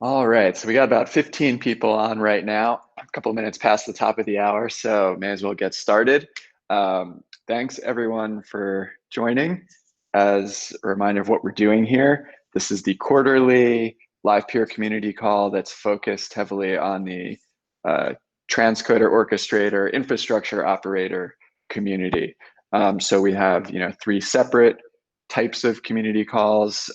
All right, so we got about 15 people on right now, a couple of minutes past the top of the hour, so may as well get started. Thanks everyone for joining. As a reminder of what we're doing here, this is the quarterly live peer community call that's focused heavily on the transcoder orchestrator infrastructure operator community. So we have three separate types of community calls.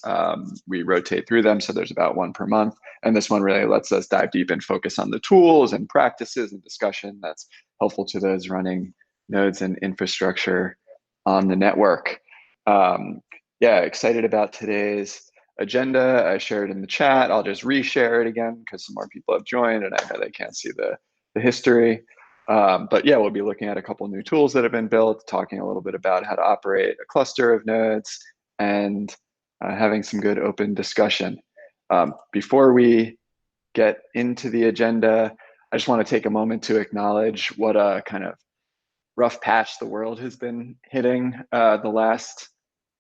We rotate through them, so there's about one per month. And this one really lets us dive deep and focus on the tools and practices and discussion that's helpful to those running nodes and infrastructure on the network. Yeah, excited about today's agenda. I shared in the chat. I'll just reshare it again because some more people have joined and I know they can't see the history. But yeah, we'll be looking at a couple new tools that have been built, talking a little bit about how to operate a cluster of nodes, and having some good open discussion. Before we get into the agenda, I just want to take a moment to acknowledge what a kind of rough patch the world has been hitting the last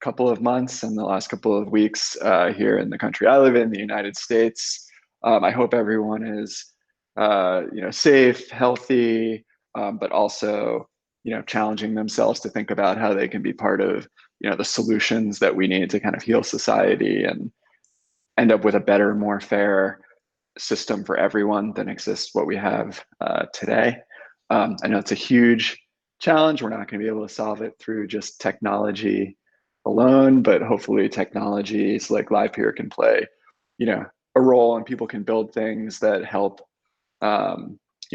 couple of months and the last couple of weeks here in the country I live in, the United States. I hope everyone is safe, healthy, but also challenging themselves to think about how they can be part of the solutions that we need to kind of heal society and end up with a better, more fair system for everyone than exists what we have today. I know it's a huge challenge. We're not going to be able to solve it through just technology alone, but hopefully technologies like Live Peer can play, a role, and people can build things that help,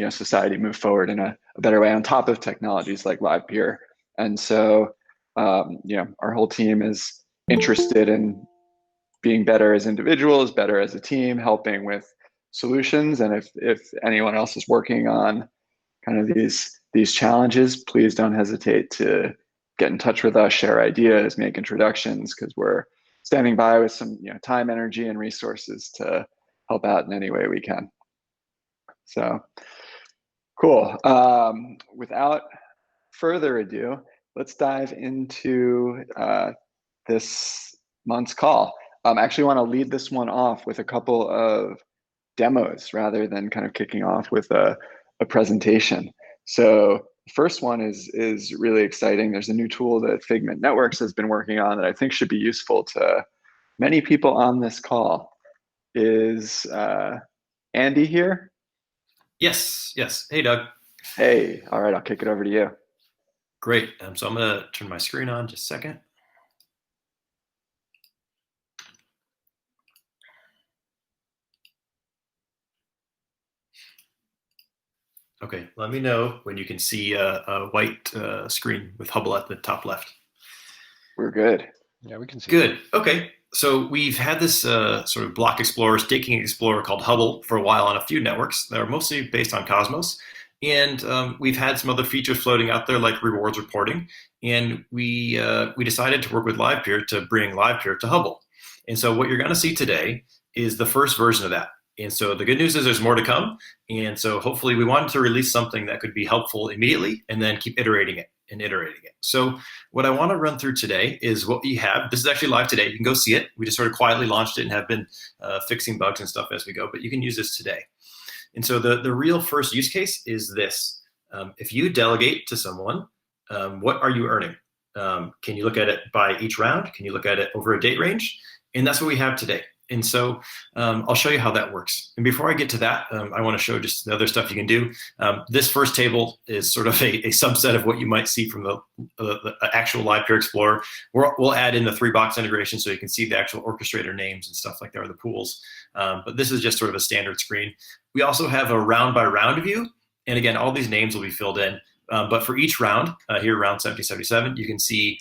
society move forward in a better way on top of technologies like Live Peer. And so, our whole team is interested in being better as individuals, better as a team, helping with solutions. And if anyone else is working on kind of these challenges, please don't hesitate to get in touch with us, share ideas, make introductions, because we're standing by with some time, energy, and resources to help out in any way we can. So cool. Without further ado, let's dive into this month's call. I actually want to lead this one off with a couple of demos rather than kind of kicking off with a presentation. So the first one is really exciting. There's a new tool that Figment Networks has been working on that I think should be useful to many people on this call. Is Andy here? Yes. Hey, Doug. Hey, all right, I'll kick it over to you. Great. So I'm going to turn my screen on just a second. Okay, let me know when you can see a white screen with Hubble at the top left. We're good. Yeah, we can see. Good. Okay, so we've had this sort of block explorer, staking explorer called Hubble for a while on a few networks that are mostly based on Cosmos. And we've had some other features floating out there like rewards reporting. And we decided to work with LivePeer to bring LivePeer to Hubble. And so what you're going to see today is the first version of that. And so the good news is there's more to come. And so hopefully we wanted to release something that could be helpful immediately and then keep iterating it and iterating it. So what I want to run through today is what we have. This is actually live today. You can go see it. We just sort of quietly launched it and have been fixing bugs and stuff as we go, but you can use this today. And so the real first use case is this. If you delegate to someone, what are you earning? Can you look at it by each round? Can you look at it over a date range? And that's what we have today. And so I'll show you how that works. And before I get to that, I want to show just the other stuff you can do. This first table is sort of a subset of what you might see from the actual LivePeer Explorer. We'll add in the 3-box integration so you can see the actual orchestrator names and stuff like that, or the pools. But this is just sort of a standard screen. We also have a round-by-round view. And again, all these names will be filled in. But for each round, here round 7077, you can see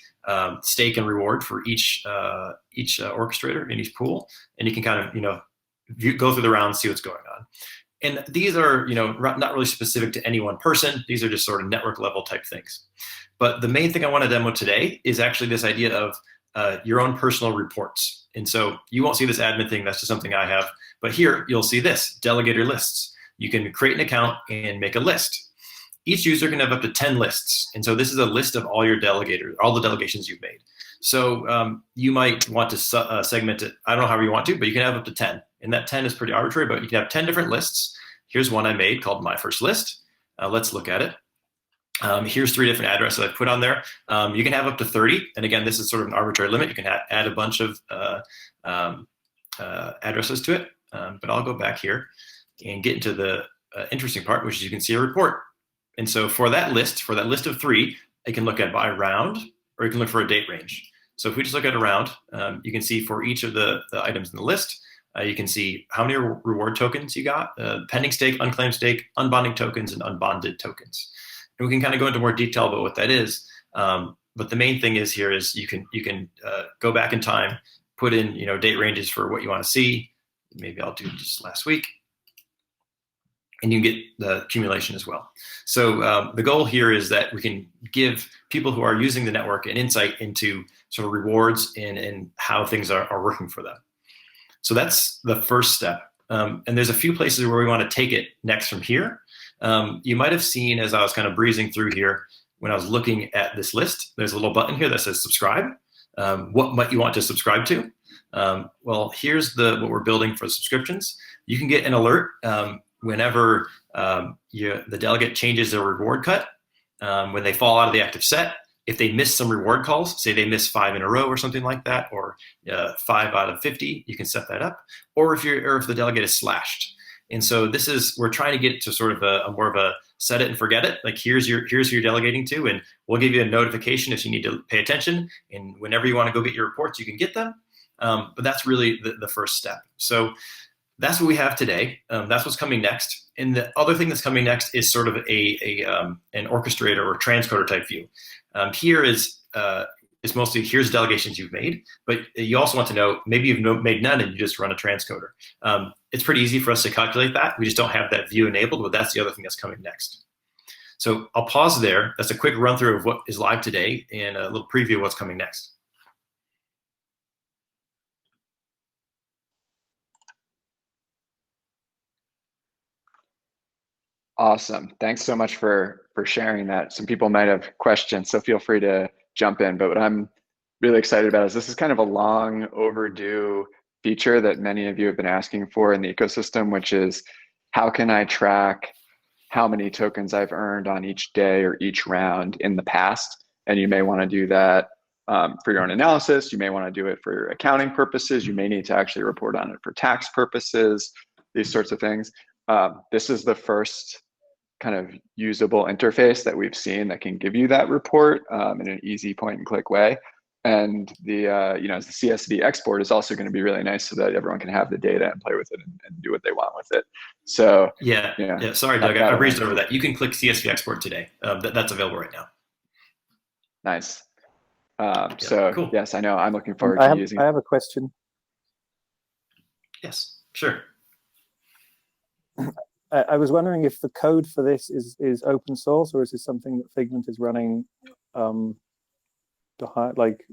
stake and reward for each orchestrator in each pool, and you can kind of go through the round, see what's going on. And these are not really specific to any one person. These are just sort of network level type things. But the main thing I want to demo today is actually this idea of your own personal reports. And so you won't see this admin thing. That's just something I have. But here you'll see this delegator lists. You can create an account and make a list. Each user can have up to 10 lists. And so this is a list of all your delegators, all the delegations you've made. So you might want to segment it, I don't know, however you want to, but you can have up to 10. And that 10 is pretty arbitrary, but you can have 10 different lists. Here's one I made called My First List. Let's look at it. Here's 3 different addresses I've put on there. You can have up to 30. And again, this is sort of an arbitrary limit. You can add a bunch of addresses to it. But I'll go back here and get into the interesting part, which is you can see a report. And so for that list of 3, you can look at by round, or you can look for a date range. So if we just look at a round, you can see for each of the items in the list, you can see how many reward tokens you got, pending stake, unclaimed stake, unbonding tokens, and unbonded tokens. And we can kind of go into more detail about what that is. But the main thing is here is you can go back in time, put in date ranges for what you want to see. Maybe I'll do just last week. And you can get the accumulation as well. So the goal here is that we can give people who are using the network an insight into sort of rewards and how things are working for them. So that's the first step. And there's a few places where we want to take it next from here. You might have seen as I was kind of breezing through here, when I was looking at this list, there's a little button here that says subscribe. What might you want to subscribe to? Well, here's what we're building for subscriptions. You can get an alert whenever the delegate changes their reward cut, when they fall out of the active set. If they miss some reward calls, say they miss 5 in a row or something like that, or 5 out of 50, you can set that up. Or if the delegate is slashed. And so we're trying to get to sort of a more of a set it and forget it. Like here's who you're delegating to, and we'll give you a notification if you need to pay attention. And whenever you want to go get your reports, you can get them. But that's really the first step. So that's what we have today. That's what's coming next. And the other thing that's coming next is sort of an orchestrator or transcoder type view. Here is mostly here's delegations you've made, but you also want to know maybe you've made none and you just run a transcoder. It's pretty easy for us to calculate that. We just don't have that view enabled, but that's the other thing that's coming next. So I'll pause there. That's a quick run through of what is live today and a little preview of what's coming next. Awesome. Thanks so much for sharing that. Some people might have questions, so feel free to jump in. But what I'm really excited about is this is kind of a long overdue feature that many of you have been asking for in the ecosystem, which is how can I track how many tokens I've earned on each day or each round in the past? And you may want to do that for your own analysis. You may want to do it for accounting purposes. You may need to actually report on it for tax purposes, these sorts of things. This is the first kind of usable interface that we've seen that can give you that report in an easy point and click way. And the the CSV export is also going to be really nice so that everyone can have the data and play with it and do what they want with it. So yeah. Sorry, Doug, I breezed over that. You can click CSV export today. That's available right now. Nice. So cool. Yes, I know. I'm looking forward to using. I have a question. Yes, sure. I was wondering if the code for this is open source, or is this something that Figment is running behind, like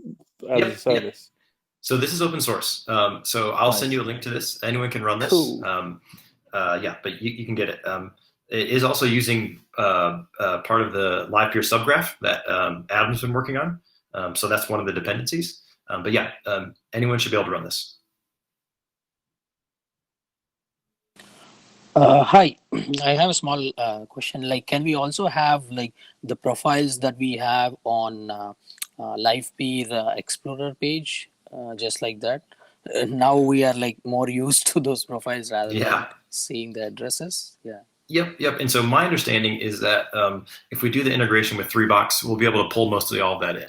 as a service? Yep. So this is open source. So I'll send you a link to this. Anyone can run this. Cool. But you can get it. It is also using part of the live Pier subgraph that Adam's been working on. So that's one of the dependencies. But yeah, anyone should be able to run this. Hi, I have a small question. Like, can we also have like the profiles that we have on Live Pier Explorer page, just like that? Now we are like more used to those profiles rather than seeing the addresses. Yeah. Yep. And so my understanding is that if we do the integration with 3box, we'll be able to pull mostly all of that in.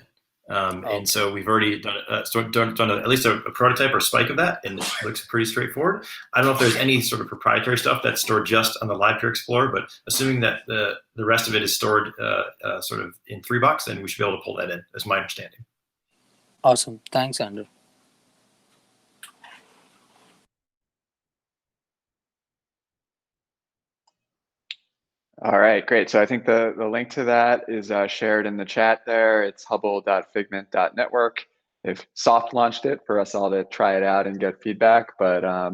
And so we've already done at least a prototype or spike of that, and it looks pretty straightforward. I don't know if there's any sort of proprietary stuff that's stored just on the Live Pier Explorer, but assuming that the rest of it is stored sort of in 3box, then we should be able to pull that in, is my understanding. Awesome. Thanks, Andrew. All right, great. So I think the link to that is shared in the chat there. It's hubble.figment.network. They've soft launched it for us all to try it out and get feedback, but I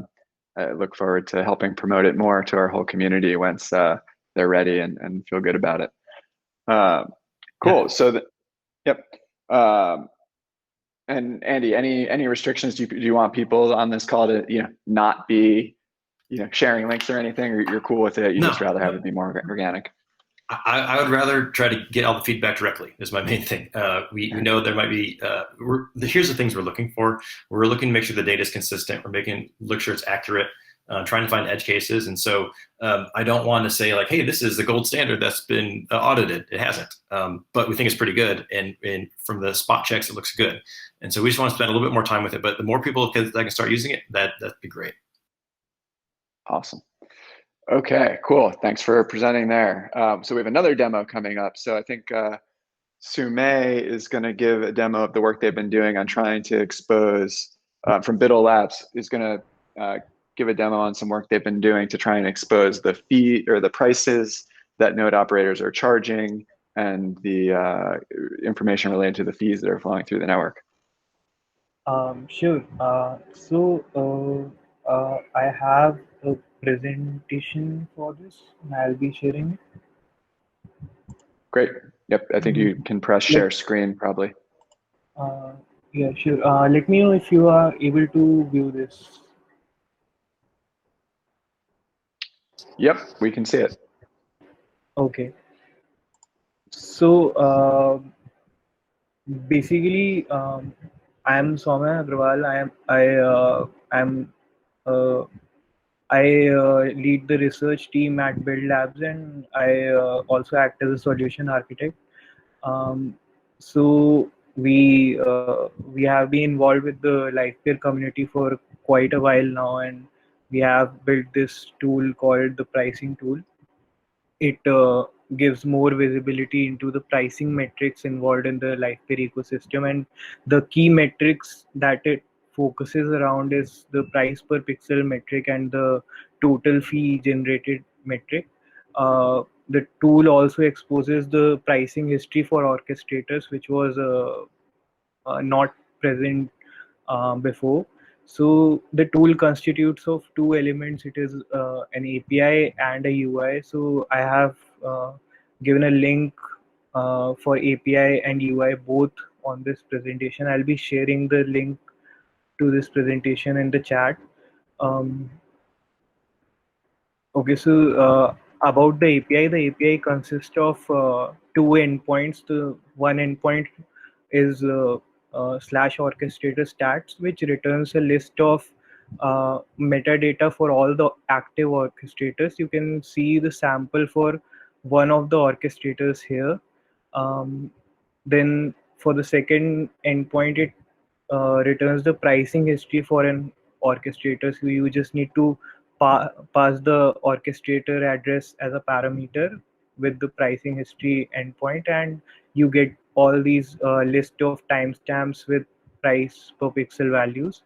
look forward to helping promote it more to our whole community once they're ready and feel good about it. Cool. So, And Andy, any restrictions? Do you want people on this call to not be sharing links or anything, or you're cool with it? You just rather have it be more organic? I would rather try to get all the feedback directly is my main thing. We know there might be, here's the things we're looking for. We're looking to make sure the data is consistent. We're look sure it's accurate, trying to find edge cases. And so I don't want to say like, hey, this is the gold standard that's been audited. It hasn't, but we think it's pretty good. And from the spot checks, it looks good. And so we just want to spend a little bit more time with it. But the more people that can start using it, that'd be great. Awesome. Okay, cool. Thanks for presenting there. So we have another demo coming up. So I think Sume is going to give a demo of the work they've been doing on trying to expose, from Biddle Labs, is going to give a demo on some work they've been doing to try and expose the fee or the prices that node operators are charging and the information related to the fees that are flowing through the network. Sure. I have a presentation for this, and I'll be sharing it. Great. Yep. I think you can press share screen probably. Yeah, sure. Let me know if you are able to view this. Yep, we can see it. Okay. So basically, I am Soumya Agrawal. I lead the research team at Build Labs, and I also act as a solution architect. So we have been involved with the LivePeer community for quite a while now, and we have built this tool called the pricing tool. It gives more visibility into the pricing metrics involved in the LivePeer ecosystem, and the key metrics that it focuses around is the price per pixel metric and the total fee generated metric. The tool also exposes the pricing history for orchestrators, which was not present before. So the tool constitutes of two elements. It is an API and a UI. So I have given a link for API and UI both on this presentation. I'll be sharing the link to this presentation in the chat. Okay, so about the API consists of two endpoints. The one endpoint is slash orchestrator stats, which returns a list of metadata for all the active orchestrators. You can see the sample for one of the orchestrators here. Then for the second endpoint, it returns the pricing history for an orchestrator. So you just need to pass the orchestrator address as a parameter with the pricing history endpoint, and you get all these list of timestamps with price per pixel values.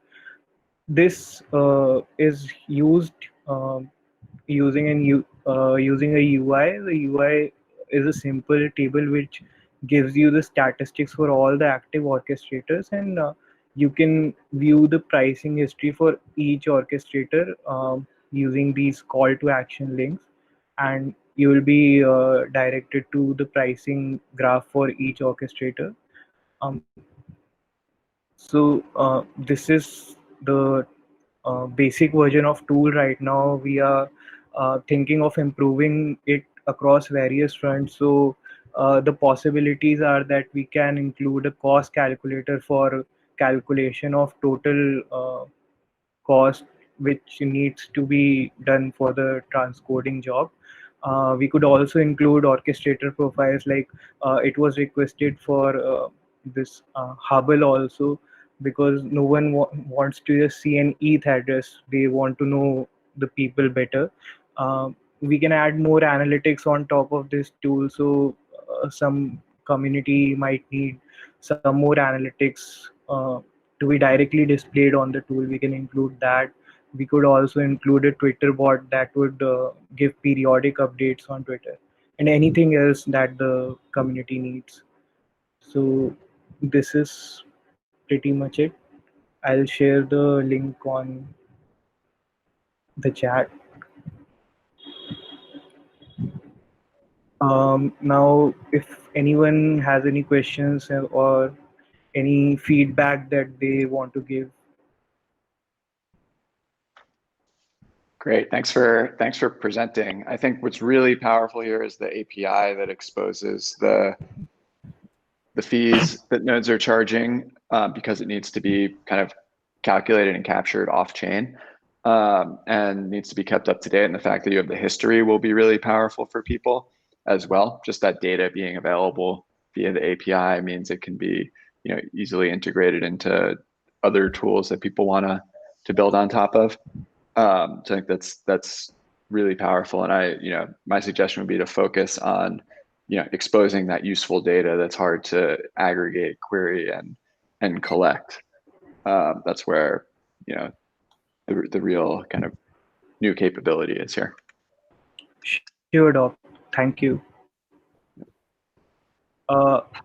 This is used using using a UI. The UI is a simple table which gives you the statistics for all the active orchestrators, and you can view the pricing history for each orchestrator using these call to action links, and you will be directed to the pricing graph for each orchestrator. So this is the basic version of tool right now. We are thinking of improving it across various fronts. So the possibilities are that we can include a cost calculator for calculation of total cost which needs to be done for the transcoding job. We could also include orchestrator profiles, like it was requested for this Hubble also, because no one wants to just see an ETH address. They want to know the people better. We can add more analytics on top of this tool. So some community might need some more analytics to be directly displayed on the tool. We can include that. We could also include a Twitter bot that would give periodic updates on Twitter and anything else that the community needs. So this is pretty much it. I'll share the link on the chat. Now, if anyone has any questions or any feedback that they want to give. Great, thanks for presenting. I think what's really powerful here is the API that exposes the fees that nodes are charging because it needs to be kind of calculated and captured off chain and needs to be kept up to date. And the fact that you have the history will be really powerful for people as well. Just that data being available via the API means it can be easily integrated into other tools that people want to build on top of. So I think that's really powerful. And my suggestion would be to focus on exposing that useful data that's hard to aggregate, query, and collect. That's where the real kind of new capability is here. Sure, Doc. Thank you.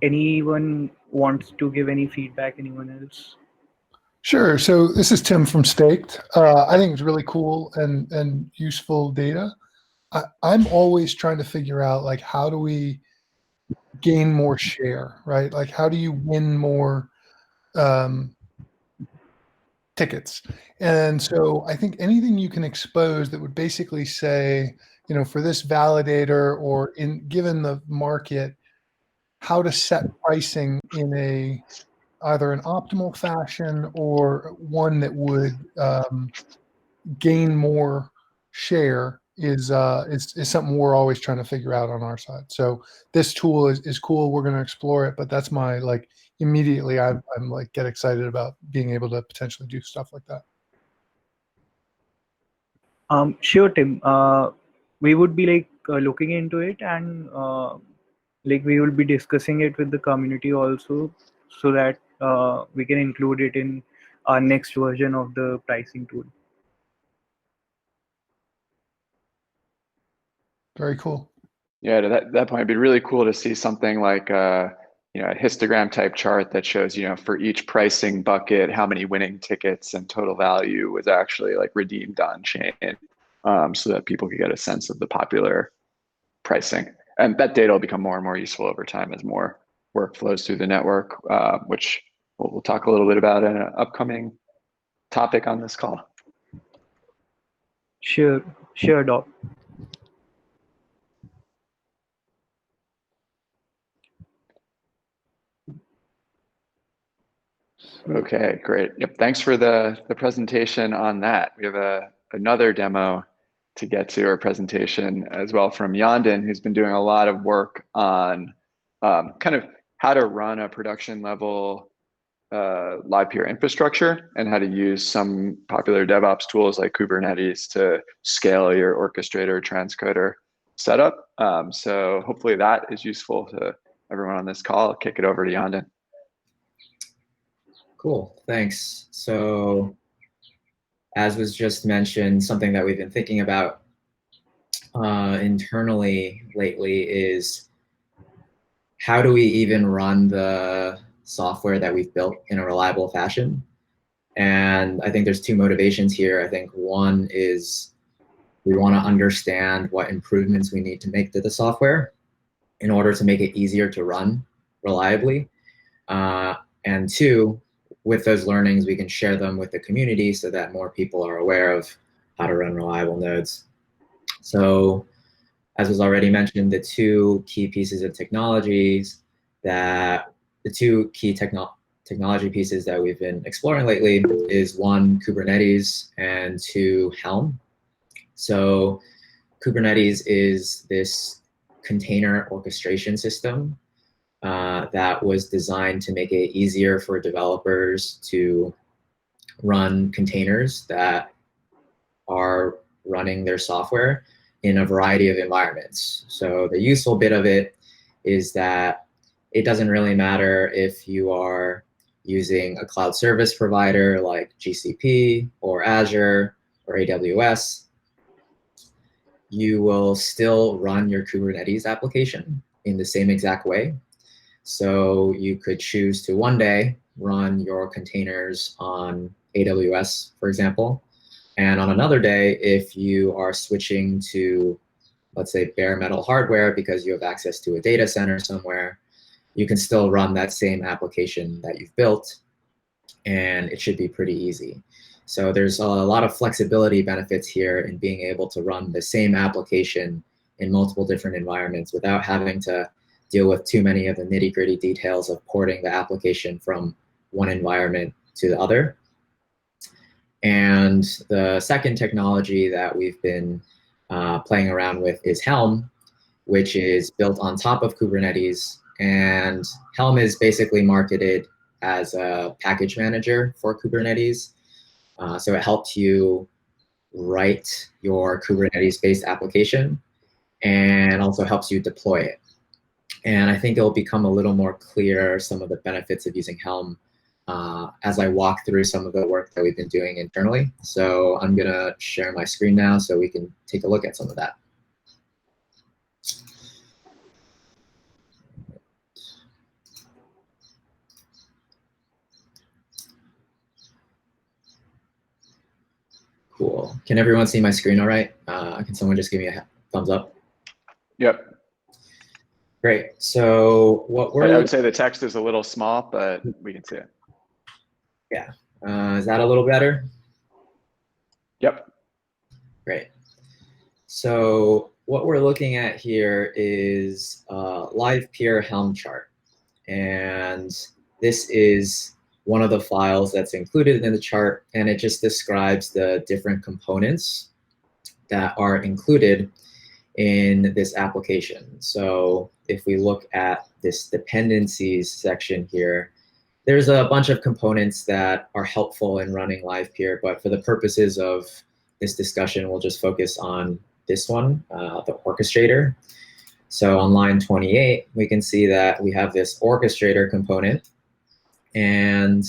Anyone wants to give any feedback? Anyone else? Sure. So this is Tim from Staked. I think it's really cool and useful data. I'm always trying to figure out, like, how do we gain more share, right? Like, how do you win more tickets? And so I think anything you can expose that would basically say, for this validator or given the market, how to set pricing in either an optimal fashion or one that would gain more share is something we're always trying to figure out on our side. So this tool is cool. We're going to explore it, but that's my immediately I'm get excited about being able to potentially do stuff like that. Sure, Tim. We would be looking into it, and we will be discussing it with the community also, so that we can include it in our next version of the pricing tool. Very cool. Yeah, to that point, it'd be really cool to see something like a histogram type chart that shows, for each pricing bucket, how many winning tickets and total value was actually redeemed on chain, so that people could get a sense of the popular pricing. And that data will become more and more useful over time as more work flows through the network, which we'll talk a little bit about in an upcoming topic on this call. Sure, Doc. Okay, great. Yep, thanks for the presentation on that. We have another demo to get to, our presentation as well, from Yandin, who's been doing a lot of work on kind of how to run a production level live Pier infrastructure and how to use some popular DevOps tools like Kubernetes to scale your Orchestrator Transcoder setup. So hopefully that is useful to everyone on this call. I'll kick it over to Yandin. Cool, thanks. So as was just mentioned, something that we've been thinking about internally lately is how do we even run the software that we've built in a reliable fashion? And I think there's two motivations here. I think one is we want to understand what improvements we need to make to the software in order to make it easier to run reliably. And two, with those learnings, we can share them with the community so that more people are aware of how to run reliable nodes. So as was already mentioned, the two key pieces of technologies technology pieces that we've been exploring lately is one, Kubernetes, and two, Helm. So Kubernetes is this container orchestration system that was designed to make it easier for developers to run containers that are running their software in a variety of environments. So the useful bit of it is that it doesn't really matter if you are using a cloud service provider like GCP or Azure or AWS, you will still run your Kubernetes application in the same exact way. So you could choose to one day run your containers on AWS, for example, and on another day, if you are switching to, let's say, bare metal hardware because you have access to a data center somewhere, you can still run that same application that you've built, and it should be pretty easy. So there's a lot of flexibility benefits here in being able to run the same application in multiple different environments without having to deal with too many of the nitty-gritty details of porting the application from one environment to the other. And the second technology that we've been playing around with is Helm, which is built on top of Kubernetes. And Helm is basically marketed as a package manager for Kubernetes. So it helps you write your Kubernetes-based application and also helps you deploy it. And I think it'll become a little more clear some of the benefits of using Helm as I walk through some of the work that we've been doing internally. So I'm going to share my screen now so we can take a look at some of that. Cool. Can everyone see my screen all right? Can someone just give me a thumbs up? Yep. Great. So what we're... I would say the text is a little small, but we can see it. Yeah. Is that a little better? Yep. Great. So what we're looking at here is a live Pier Helm chart. And this is one of the files that's included in the chart, and it just describes the different components that are included in this application. So if we look at this dependencies section here, there's a bunch of components that are helpful in running live Pier, but for the purposes of this discussion, we'll just focus on this one, the orchestrator. So on line 28, we can see that we have this orchestrator component, and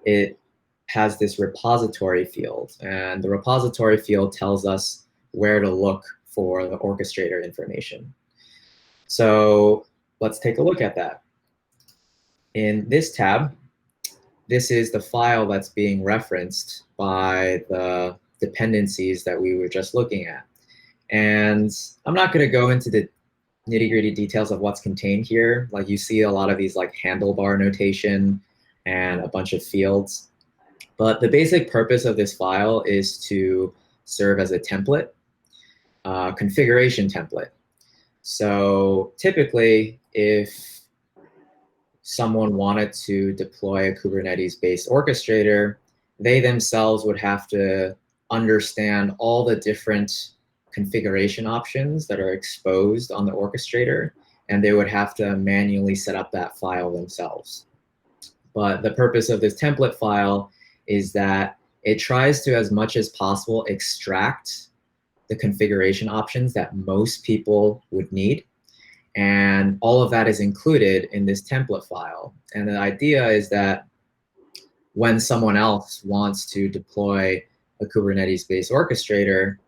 it has this repository field. And the repository field tells us where to look for the orchestrator information. So let's take a look at that. In this tab, this is the file that's being referenced by the dependencies that we were just looking at. And I'm not going to go into the nitty-gritty details of what's contained here. Like, you see a lot of these like handlebar notation and a bunch of fields. But the basic purpose of this file is to serve as a template, configuration template. So typically, if someone wanted to deploy a Kubernetes-based orchestrator, they themselves would have to understand all the different configuration options that are exposed on the orchestrator, and they would have to manually set up that file themselves. But the purpose of this template file is that it tries to, as much as possible, extract the configuration options that most people would need. And all of that is included in this template file. And the idea is that when someone else wants to deploy a Kubernetes-based orchestrator,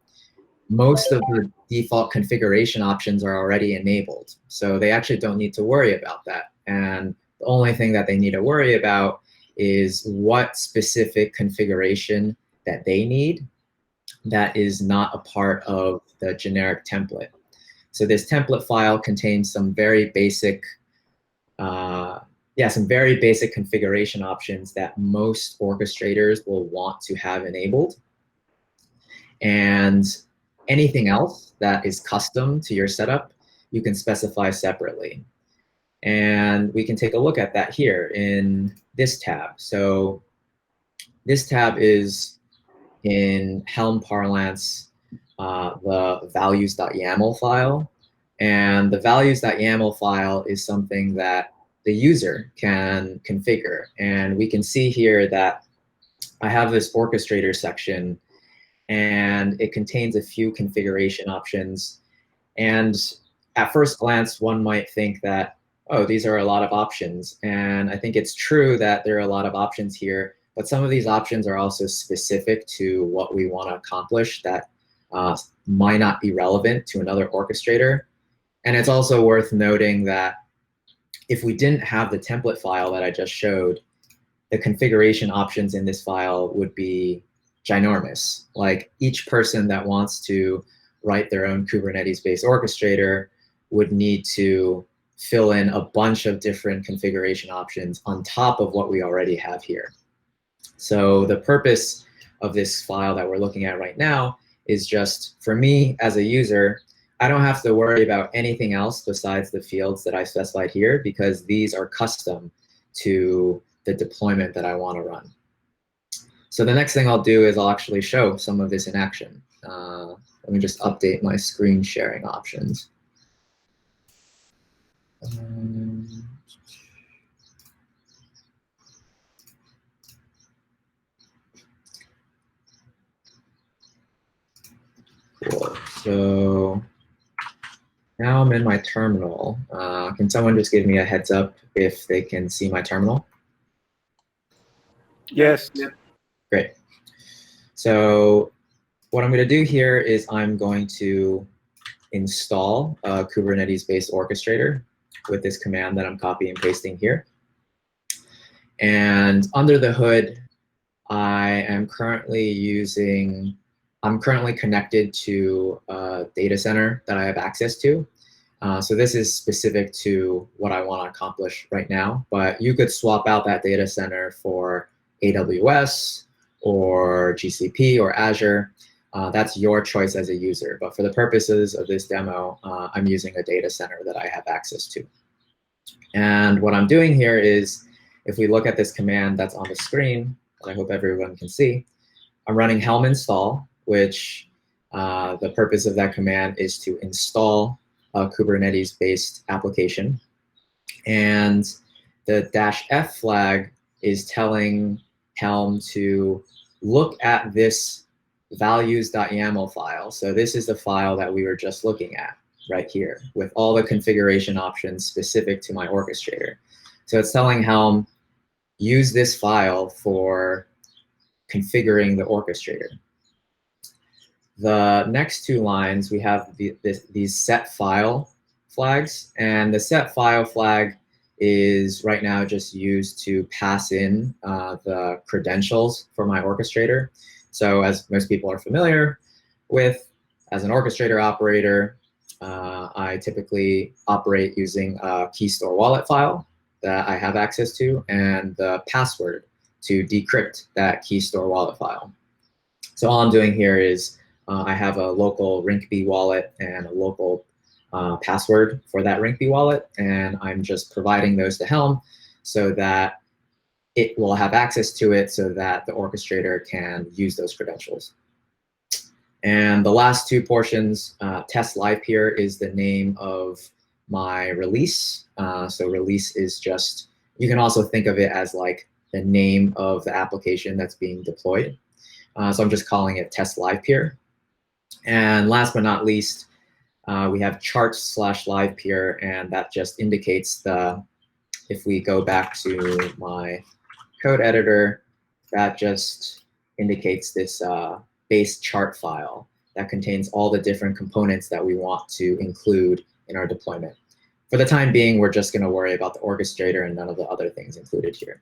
most of the default configuration options are already enabled. So they actually don't need to worry about that. And the only thing that they need to worry about is what specific configuration that they need that is not a part of the generic template. So this template file contains some very basic, configuration options that most orchestrators will want to have enabled. And anything else that is custom to your setup, you can specify separately. And we can take a look at that here in this tab. So this tab is, in Helm parlance, the values.yaml file. And the values.yaml file is something that the user can configure. And we can see here that I have this orchestrator section, and it contains a few configuration options. And at first glance, one might think that, oh, these are a lot of options. And I think it's true that there are a lot of options here, but some of these options are also specific to what we want to accomplish that might not be relevant to another orchestrator. And it's also worth noting that if we didn't have the template file that I just showed, the configuration options in this file would be ginormous. Like, each person that wants to write their own Kubernetes-based orchestrator would need to fill in a bunch of different configuration options on top of what we already have here. So the purpose of this file that we're looking at right now is just, for me as a user, I don't have to worry about anything else besides the fields that I specified here, because these are custom to the deployment that I want to run. So the next thing I'll do is I'll actually show some of this in action. Let me just update my screen sharing options. Cool. So now I'm in my terminal. Can someone just give me a heads up if they can see my terminal? Yes. Great. So what I'm going to do here is I'm going to install a Kubernetes-based orchestrator with this command that I'm copy and pasting here. And under the hood, I'm currently connected to a data center that I have access to. So this is specific to what I want to accomplish right now, but you could swap out that data center for AWS or GCP or Azure. That's your choice as a user, but for the purposes of this demo, I'm using a data center that I have access to. And what I'm doing here is, if we look at this command that's on the screen, that I hope everyone can see, I'm running Helm install, which the purpose of that command is to install a Kubernetes-based application. And the -f flag is telling Helm to look at this values.yaml file. So this is the file that we were just looking at right here with all the configuration options specific to my orchestrator. So it's telling Helm, use this file for configuring the orchestrator. The next two lines, we have these set file flags, and the set file flag is right now just used to pass in the credentials for my orchestrator. So as most people are familiar with, as an orchestrator operator, I typically operate using a key store wallet file that I have access to and the password to decrypt that key store wallet file. So all I'm doing here is I have a local RinkB wallet and a local password for that RinkB wallet, and I'm just providing those to Helm so that it will have access to it so that the orchestrator can use those credentials. And the last two portions, test live Pier is the name of my release. So release is just, you can also think of it as like the name of the application that's being deployed. So I'm just calling it test live Pier. And last but not least, we have charts/live Pier, and that just indicates if we go back to my code editor, that just indicates this base chart file that contains all the different components that we want to include in our deployment. For the time being, we're just going to worry about the orchestrator and none of the other things included here.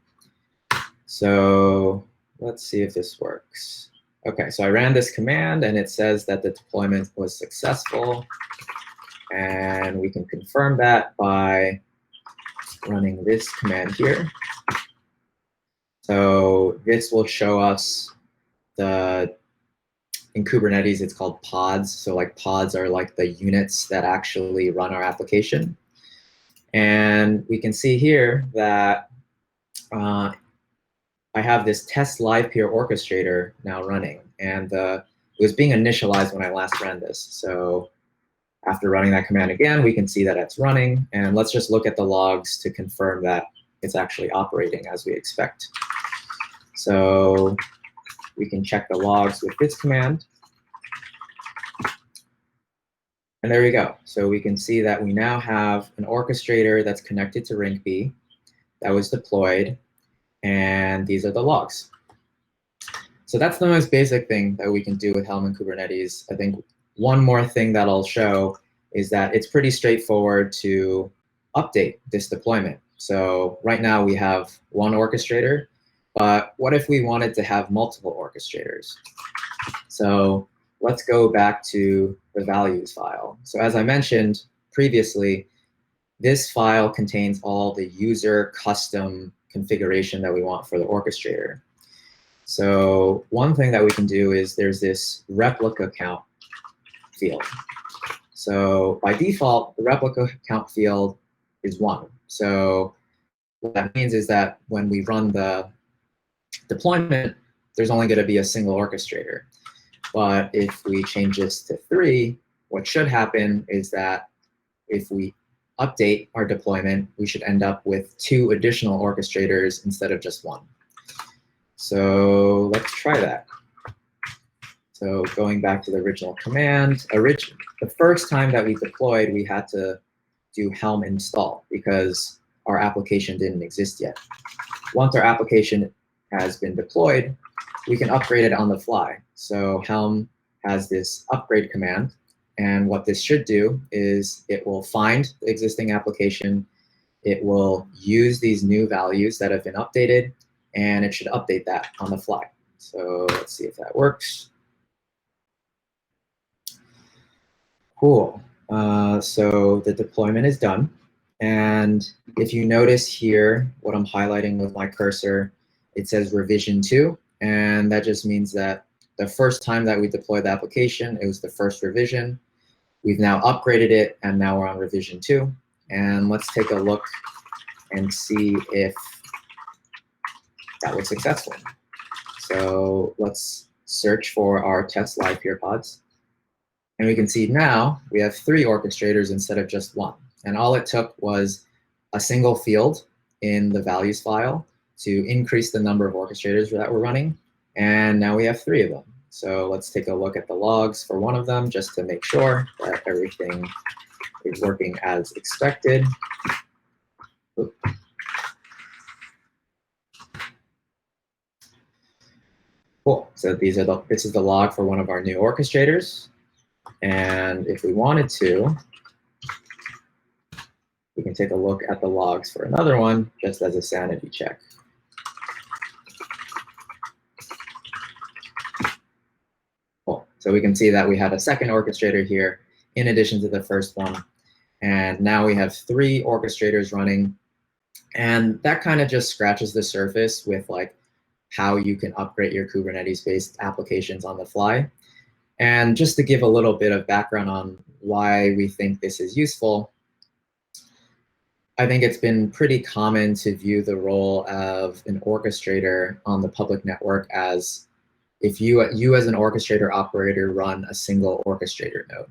So let's see if this works. OK, so I ran this command, and it says that the deployment was successful. And we can confirm that by running this command here. So this will show us in Kubernetes, it's called pods. So like pods are like the units that actually run our application. And we can see here that I have this test live Pier orchestrator now running. And it was being initialized when I last ran this. So after running that command again, we can see that it's running. And let's just look at the logs to confirm that it's actually operating as we expect. So we can check the logs with this command. And there we go. So we can see that we now have an orchestrator that's connected to RinkB that was deployed. And these are the logs. So that's the most basic thing that we can do with Helm and Kubernetes. I think one more thing that I'll show is that it's pretty straightforward to update this deployment. So right now we have one orchestrator, but what if we wanted to have multiple orchestrators? So let's go back to the values file. So as I mentioned previously, this file contains all the user custom configuration that we want for the orchestrator. So one thing that we can do is there's this replica count field. So by default, the replica count field is 1. So what that means is that when we run the deployment, there's only going to be a single orchestrator. But if we change this to 3, what should happen is that if we update our deployment, we should end up with 2 additional orchestrators instead of just 1. So let's try that. So going back to the original command, the first time that we deployed, we had to do Helm install because our application didn't exist yet. Once our application has been deployed, we can upgrade it on the fly. So Helm has this upgrade command. And what this should do is it will find the existing application, it will use these new values that have been updated, and it should update that on the fly. So let's see if that works. Cool. So the deployment is done. And if you notice here, what I'm highlighting with my cursor, it says revision 2. And that just means that the first time that we deployed the application, it was the first revision. We've now upgraded it, and now we're on revision 2. And let's take a look and see if that was successful. So let's search for our test live Pier pods. And we can see now we have 3 orchestrators instead of just 1. And all it took was a single field in the values file to increase the number of orchestrators that we're running. And now we have 3 of them. So let's take a look at the logs for one of them just to make sure that everything is working as expected. Oop. Cool. So this is the log for one of our new orchestrators. And if we wanted to, we can take a look at the logs for another one just as a sanity check. Cool. So we can see that we had a second orchestrator here in addition to the first one. And now we have 3 orchestrators running. And that kind of just scratches the surface with like how you can upgrade your Kubernetes-based applications on the fly. And just to give a little bit of background on why we think this is useful, I think it's been pretty common to view the role of an orchestrator on the public network as if you as an orchestrator operator run a single orchestrator node.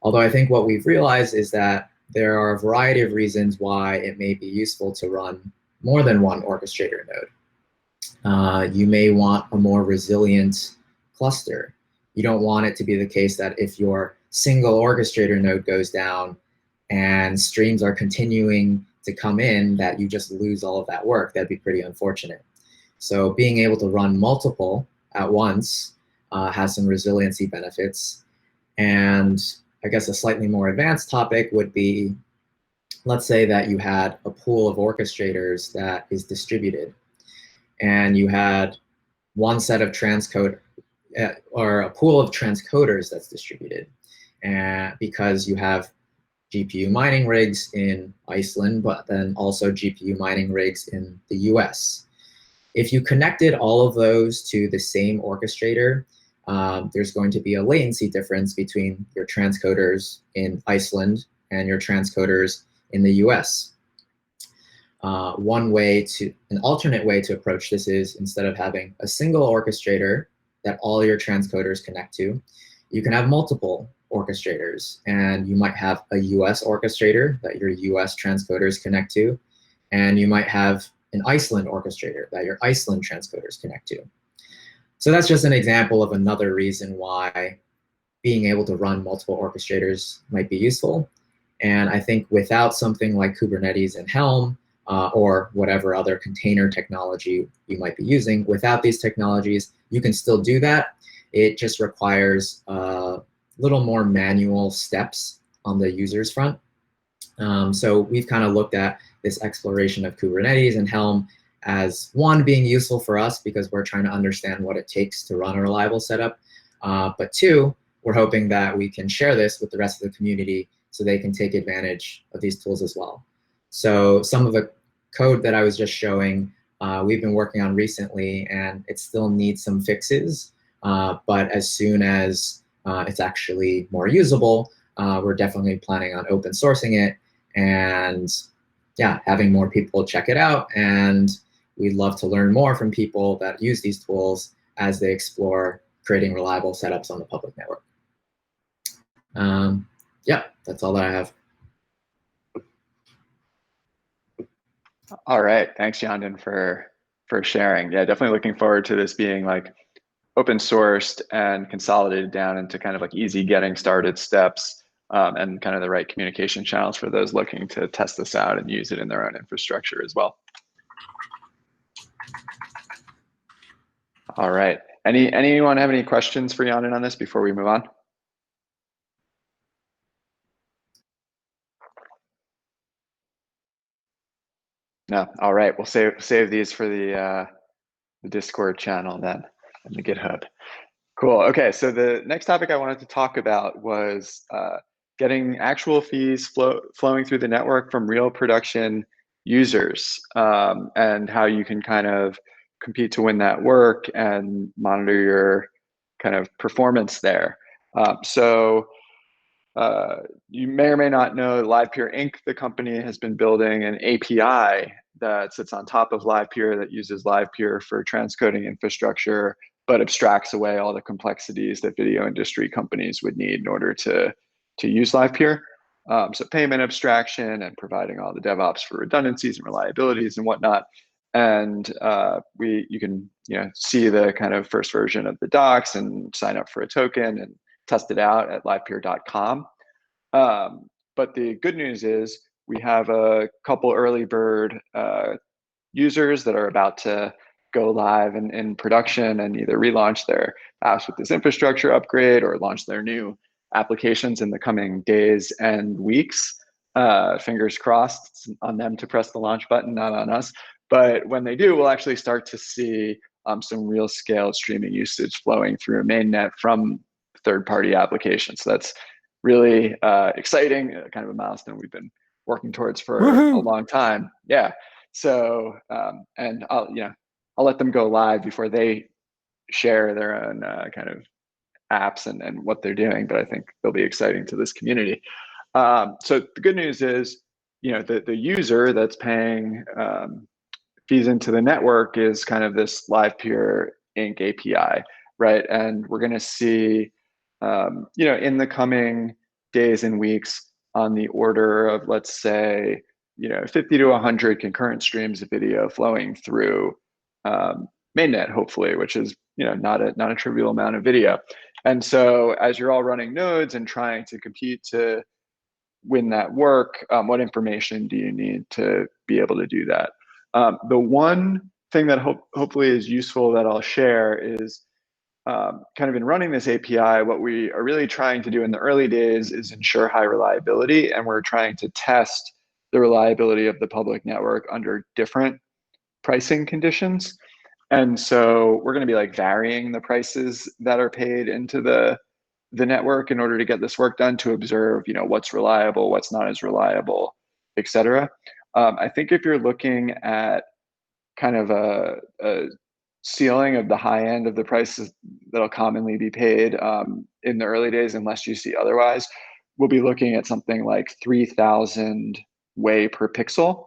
Although I think what we've realized is that there are a variety of reasons why it may be useful to run more than one orchestrator node. You may want a more resilient cluster. You don't want it to be the case that if your single orchestrator node goes down and streams are continuing to come in, that you just lose all of that work. That'd be pretty unfortunate. So being able to run multiple at once has some resiliency benefits. And I guess a slightly more advanced topic would be, let's say that you had a pool of orchestrators that is distributed, and you had one set of transcode or a pool of transcoders that's distributed, and because you have GPU mining rigs in Iceland, but then also GPU mining rigs in the US. If you connected all of those to the same orchestrator, there's going to be a latency difference between your transcoders in Iceland and your transcoders in the US. An alternate way to approach this is, instead of having a single orchestrator that all your transcoders connect to, you can have multiple orchestrators, and you might have a US orchestrator that your US transcoders connect to, and you might have an Iceland orchestrator that your Iceland transcoders connect to. So that's just an example of another reason why being able to run multiple orchestrators might be useful. And I think without something like Kubernetes and Helm, or whatever other container technology you might be using, without these technologies, you can still do that. It just requires a little more manual steps on the user's front. So we've kind of looked at this exploration of Kubernetes and Helm as, one, being useful for us because we're trying to understand what it takes to run a reliable setup. But 2, we're hoping that we can share this with the rest of the community so they can take advantage of these tools as well. So some of the code that I was just showing, we've been working on recently, and it still needs some fixes. But as soon as it's actually more usable, we're definitely planning on open sourcing it and yeah, having more people check it out. And we'd love to learn more from people that use these tools as they explore creating reliable setups on the public network. Yeah, that's all that I have. All right, thanks, Yandon, for sharing. Yeah, definitely looking forward to this being like open sourced and consolidated down into kind of like easy getting started steps, and kind of the right communication channels for those looking to test this out and use it in their own infrastructure as well. All right, anyone have any questions for Yandon on this before we move on? No, all right, we'll save these for the Discord channel then, and the GitHub. Cool. Okay, so the next topic I wanted to talk about was getting actual fees flowing through the network from real production users, and how you can kind of compete to win that work and monitor your kind of performance there. You may or may not know LivePeer Inc., the company, has been building an API that sits on top of LivePeer that uses LivePeer for transcoding infrastructure, but abstracts away all the complexities that video industry companies would need in order to use LivePeer. So payment abstraction and providing all the DevOps for redundancies and reliabilities and whatnot. And you can see the kind of first version of the docs and sign up for a token and test it out at livepeer.com. But the good news is we have a couple early bird users that are about to go live in production and either relaunch their apps with this infrastructure upgrade or launch their new applications in the coming days and weeks. Fingers crossed, it's on them to press the launch button, not on us. But when they do, we'll actually start to see some real scale streaming usage flowing through mainnet from third-party applications. So that's really exciting, kind of a milestone we've been working towards for a long time. Yeah. So and I'll let them go live before they share their own kind of apps and what they're doing, but I think they'll be exciting to this community. So the good news is, the user that's paying fees into the network is kind of this LivePeer Inc. API, right? And we're going to see, in the coming days and weeks, on the order of, let's say, 50 to 100 concurrent streams of video flowing through mainnet, hopefully, which is not a trivial amount of video. And so as you're all running nodes and trying to compete to win that work, what information do you need to be able to do that? The one thing that hopefully is useful that I'll share is kind of in running this API, what we are really trying to do in the early days is ensure high reliability, and we're trying to test the reliability of the public network under different pricing conditions. And so we're going to be like varying the prices that are paid into the network in order to get this work done, to observe, what's reliable, what's not as reliable, et cetera. I think if you're looking at kind of a ceiling of the high end of the prices that'll commonly be paid in the early days, unless you see otherwise, we'll be looking at something like 3,000 Wei per pixel.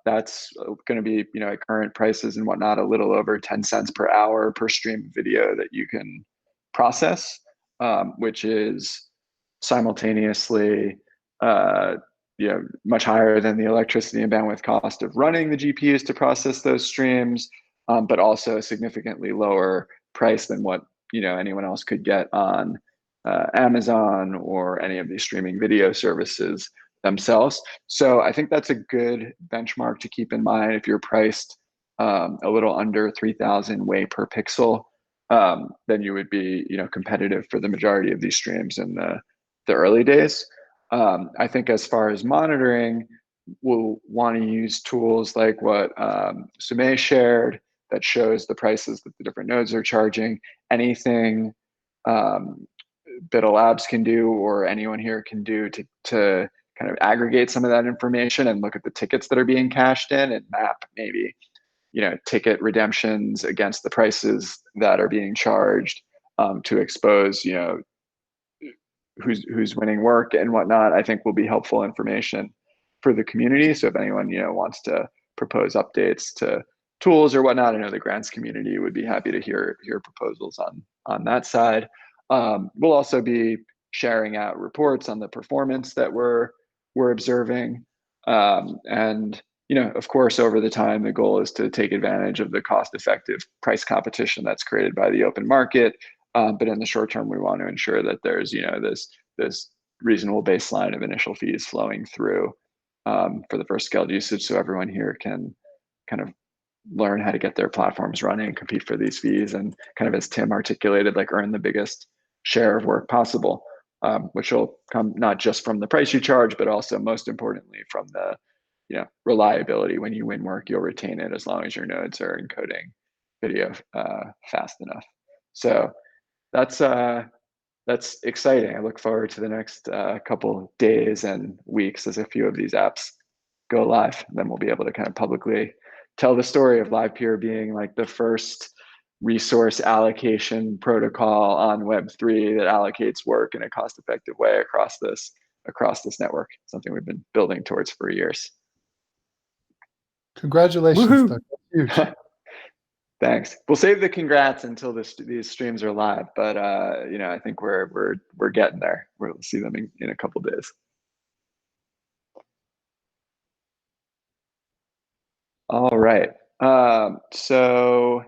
That's going to be, at current prices and whatnot, a little over 10 cents per hour per stream of video that you can process, which is simultaneously much higher than the electricity and bandwidth cost of running the GPUs to process those streams, but also a significantly lower price than what anyone else could get on Amazon or any of these streaming video services themselves. So I think that's a good benchmark to keep in mind if you're priced a little under 3,000 Wei per pixel. Then you would be competitive for the majority of these streams in the early days. I think as far as monitoring, we'll want to use tools like what Sumay shared that shows the prices that the different nodes are charging. Anything BITL Labs can do, or anyone here can do to kind of aggregate some of that information and look at the tickets that are being cashed in and map maybe, ticket redemptions against the prices that are being charged, to expose, who's winning work and whatnot, I think will be helpful information for the community. So if anyone, wants to propose updates to tools or whatnot, I know the grants community would be happy to hear proposals on that side. We'll also be sharing out reports on the performance that we're observing. And, of course, over the time, the goal is to take advantage of the cost-effective price competition that's created by the open market. But in the short term, we want to ensure that there's, this reasonable baseline of initial fees flowing through for the first scaled usage, so everyone here can kind of learn how to get their platforms running, compete for these fees, and kind of, as Tim articulated, like earn the biggest share of work possible, which will come not just from the price you charge, but also most importantly from the reliability. When you win work, you'll retain it as long as your nodes are encoding video fast enough. So that's exciting. I look forward to the next couple days and weeks as a few of these apps go live. And then we'll be able to kind of publicly tell the story of LivePeer being like the first resource allocation protocol on Web3 that allocates work in a cost-effective way across this network. Something we've been building towards for years. Congratulations, Doug. That's huge. Thanks. We'll save the congrats until these streams are live, but I think we're getting there. We'll see them in a couple days. All right. So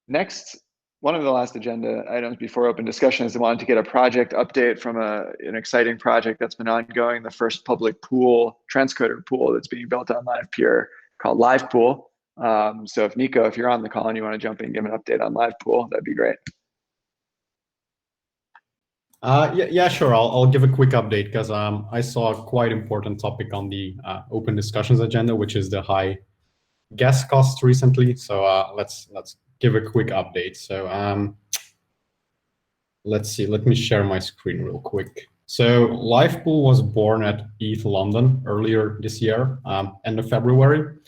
next, one of the last agenda items before open discussion is I wanted to get a project update from an exciting project that's been ongoing, the first public pool, Transcoder pool that's being built on LivePeer called LivePool. So if Nico, if you're on the call and you want to jump in and give an update on LivePool, that'd be great. Yeah, sure. I'll give a quick update because I saw a quite important topic on the open discussions agenda, which is the high gas costs recently. So let's give a quick update. So let's see. Let me share my screen real quick. So LivePool was born at ETH London earlier this year, end of February.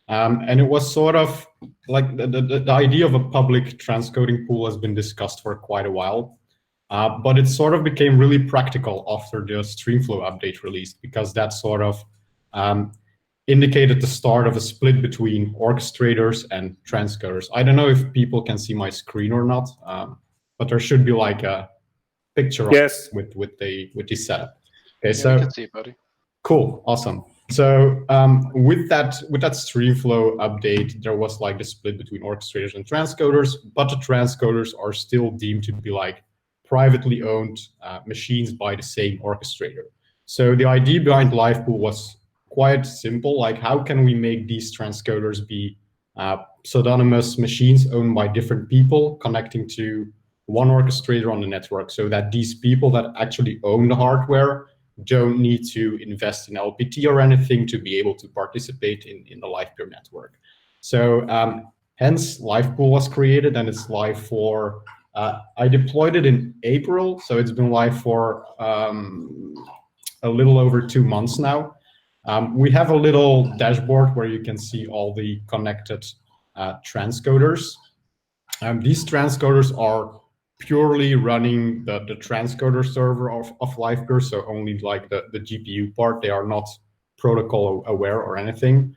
And it was sort of like the idea of a public transcoding pool has been discussed for quite a while. But it sort of became really practical after the Streamflow update released, because that sort of indicated the start of a split between orchestrators and transcoders. I don't know if people can see my screen or not, but there should be like a picture yes. with the setup. Okay, yeah, so we can see it, buddy. Cool, awesome. So with that Streamflow update, there was like the split between orchestrators and transcoders, but the transcoders are still deemed to be like privately owned machines by the same orchestrator. So the idea behind LivePool was quite simple, like how can we make these transcoders be pseudonymous machines owned by different people connecting to one orchestrator on the network, so that these people that actually own the hardware don't need to invest in LPT or anything to be able to participate in the LivePeer network. So hence LivePool was created, and it's live for, I deployed it in April, so it's been live for a little over 2 months now. We have a little dashboard where you can see all the connected transcoders. These transcoders are purely running the transcoder server of LivePeer, so only like the GPU part. They are not protocol aware or anything.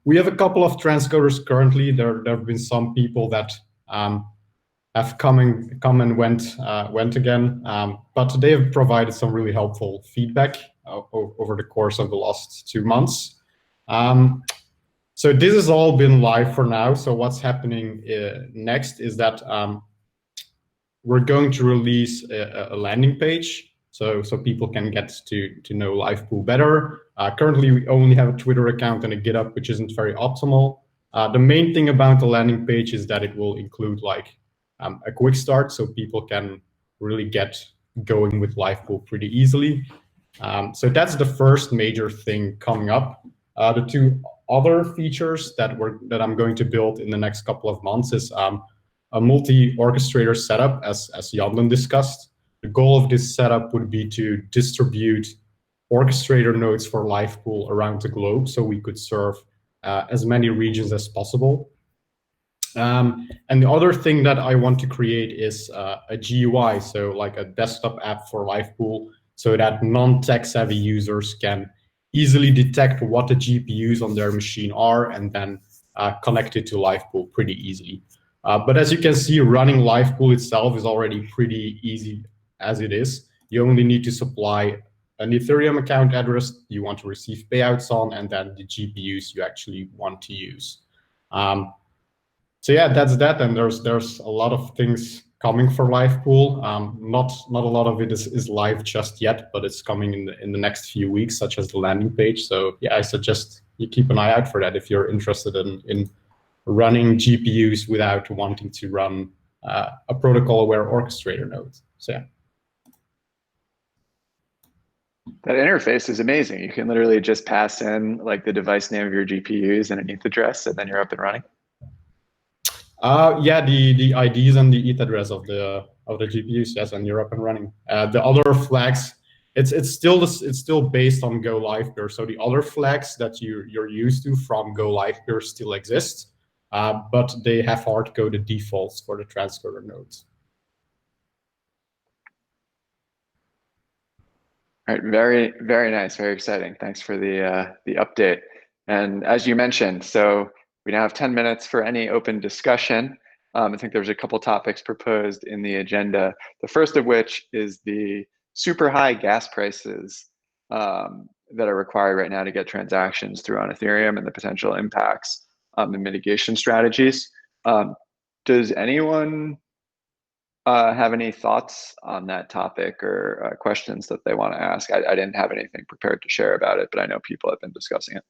We have a couple of transcoders currently. There have been some people that have come and went again, but they have provided some really helpful feedback over the course of the last 2 months. So this has all been live for now. So what's happening next is that we're going to release a landing page so people can get to know LivePool better. Currently, we only have a Twitter account and a GitHub, which isn't very optimal. The main thing about the landing page is that it will include like a quick start, so people can really get going with LivePool pretty easily. So that's the first major thing coming up. The two other features that I'm going to build in the next couple of months is a multi-orchestrator setup, as Jan discussed. The goal of this setup would be to distribute orchestrator nodes for LivePool around the globe, so we could serve as many regions as possible. And the other thing that I want to create is a GUI, so like a desktop app for LivePool, so that non-tech-savvy users can easily detect what the GPUs on their machine are and then connect it to LivePool pretty easily. But as you can see, running LivePool itself is already pretty easy as it is. You only need to supply an Ethereum account address you want to receive payouts on, and then the GPUs you actually want to use. So yeah, that's that. And there's a lot of things coming for LivePool. Not a lot of it is live just yet, but it's coming in the next few weeks, such as the landing page. So yeah, I suggest you keep an eye out for that if you're interested in running GPUs without wanting to run a protocol-aware orchestrator node. So yeah. That interface is amazing. You can literally just pass in like the device name of your GPUs and an ETH address, and then you're up and running. Yeah, the IDs and the ETH address of the GPUs, yes, and you're up and running. The other flags, it's still based on Go Live Peer. So the other flags that you're used to from Go Live Peer still exist, but they have hard-coded defaults for the Transcoder nodes. All right, very, very nice, very exciting. Thanks for the update. And as you mentioned, so we now have 10 minutes for any open discussion. I think there's a couple topics proposed in the agenda. The first of which is the super high gas prices that are required right now to get transactions through on Ethereum and the potential impacts on the mitigation strategies. Does anyone have any thoughts on that topic or questions that they want to ask? I didn't have anything prepared to share about it, but I know people have been discussing it.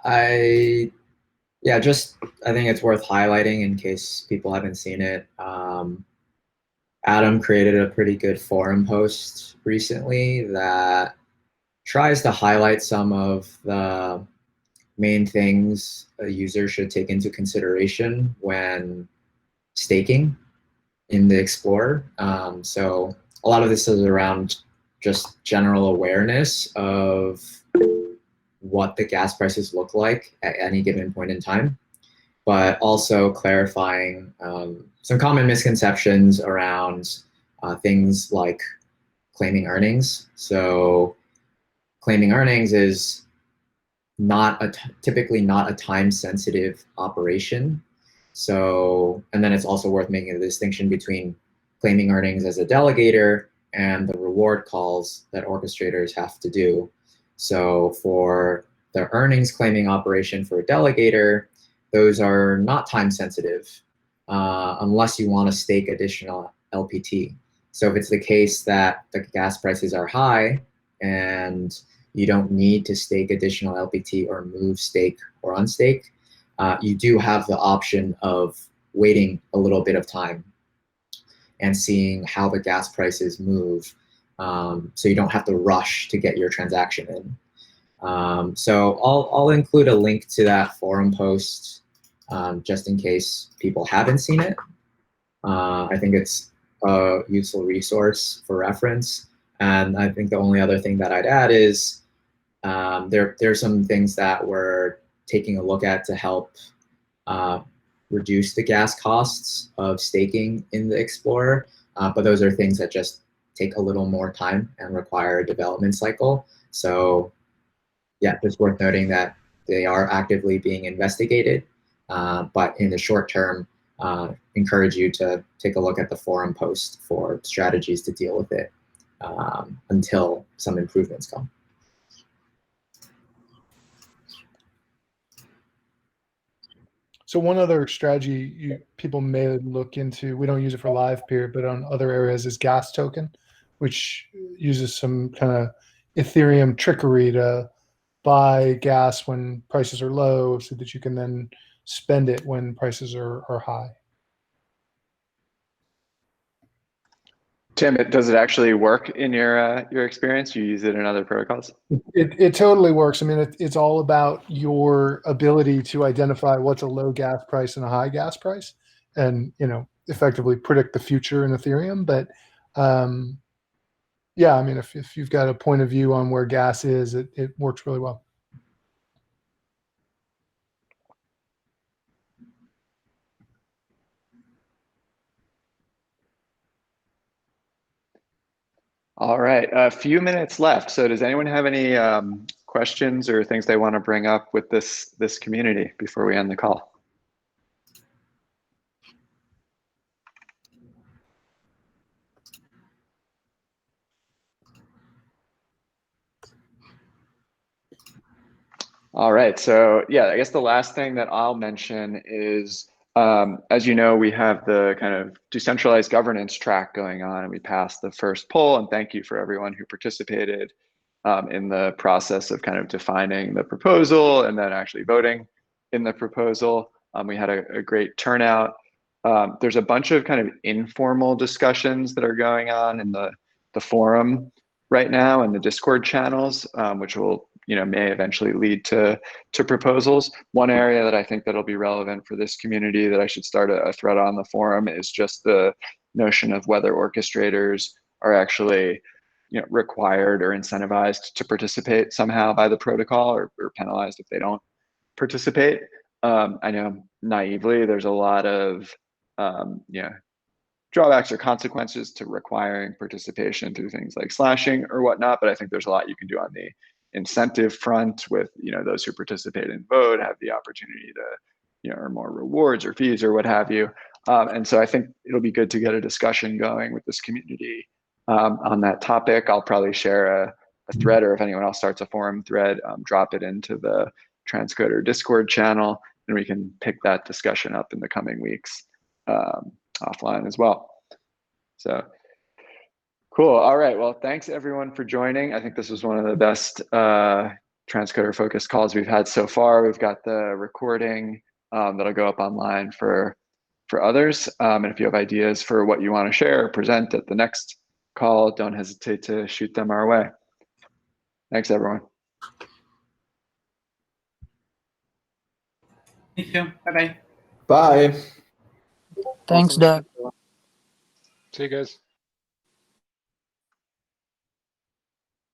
I think it's worth highlighting in case people haven't seen it. Adam created a pretty good forum post recently that tries to highlight some of the main things a user should take into consideration when staking in the Explorer. So a lot of this is around just general awareness of what the gas prices look like at any given point in time, but also clarifying some common misconceptions around things like claiming earnings. So claiming earnings is typically not a time-sensitive operation. So, and then it's also worth making a distinction between claiming earnings as a delegator and the reward calls that orchestrators have to do. So for the earnings claiming operation for a delegator, those are not time sensitive unless you want to stake additional LPT. So if it's the case that the gas prices are high and you don't need to stake additional LPT or move stake or unstake, you do have the option of waiting a little bit of time and seeing how the gas prices move, so you don't have to rush to get your transaction in. So I'll include a link to that forum post just in case people haven't seen it. I think it's a useful resource for reference. And I think the only other thing that I'd add is there's some things that we're taking a look at to help reduce the gas costs of staking in the Explorer. But those are things that just take a little more time and require a development cycle. So yeah, just worth noting that they are actively being investigated. But in the short term, encourage you to take a look at the forum post for strategies to deal with it until some improvements come. So one other strategy people may look into, we don't use it for live peer, but on other areas, is gas token, which uses some kind of Ethereum trickery to buy gas when prices are low so that you can then spend it when prices are high. Tim, does it actually work in your experience? You use it in other protocols? It totally works. I mean, it's all about your ability to identify what's a low gas price and a high gas price, and effectively predict the future in Ethereum. But yeah, I mean, if you've got a point of view on where gas is, it works really well. All right, a few minutes left. So does anyone have any questions or things they want to bring up with this community before we end the call? All right, so yeah, I guess the last thing that I'll mention is, as you know, we have the kind of decentralized governance track going on, and we passed the first poll, and thank you for everyone who participated in the process of kind of defining the proposal and then actually voting in the proposal. We had a great turnout. There's a bunch of kind of informal discussions that are going on in the forum right now and the Discord channels, which will may eventually lead to proposals. One area that I think that'll be relevant for this community that I should start a thread on the forum is just the notion of whether orchestrators are actually required or incentivized to participate somehow by the protocol, or penalized if they don't participate. I know naively there's a lot of drawbacks or consequences to requiring participation through things like slashing or whatnot, but I think there's a lot you can do on the incentive front with those who participate and vote have the opportunity to earn more rewards or fees or what have you. And so I think it'll be good to get a discussion going with this community on that topic. I'll probably share a thread, or if anyone else starts a forum thread, drop it into the Transcoder Discord channel, and we can pick that discussion up in the coming weeks offline as well. So cool. All right. Well, thanks everyone for joining. I think this was one of the best Transcoder focused calls we've had so far. We've got the recording that'll go up online for others. And if you have ideas for what you want to share or present at the next call, don't hesitate to shoot them our way. Thanks, everyone. Thank you. Bye-bye. Bye. Thanks, Awesome. Doug. See you guys.